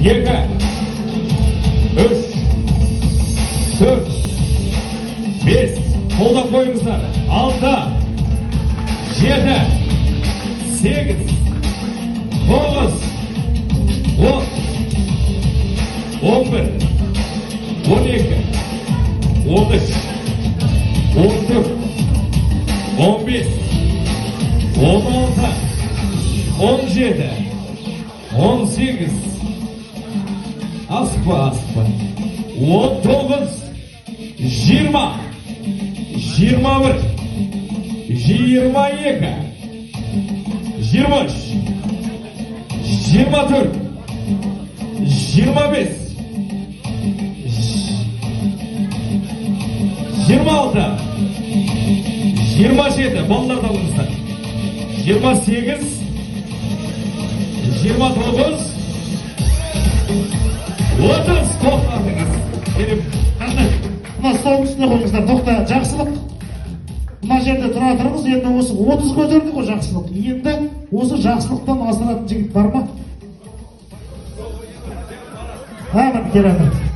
2, 3, 4, 5, қолдап қойыңыздар. 6, 7, 8, 9, 10, 11, 12, 13, 14, 15, 16, 17, 18, aspa, 19, 20, 21, 22, 23, 24, 25, 26, 27, балаларды алыңыздар. 28, 29, 30, тоқтатыңыз. Мына столдың үстіне қойыңыздар. Тоқта, жақсылық. Мына жерде тұра тұрыңыз. Енді осы 30 көтерді ғой жақсылық. Енді осы жақсылықтан асыратын жігіт бар ма? Міне керемет.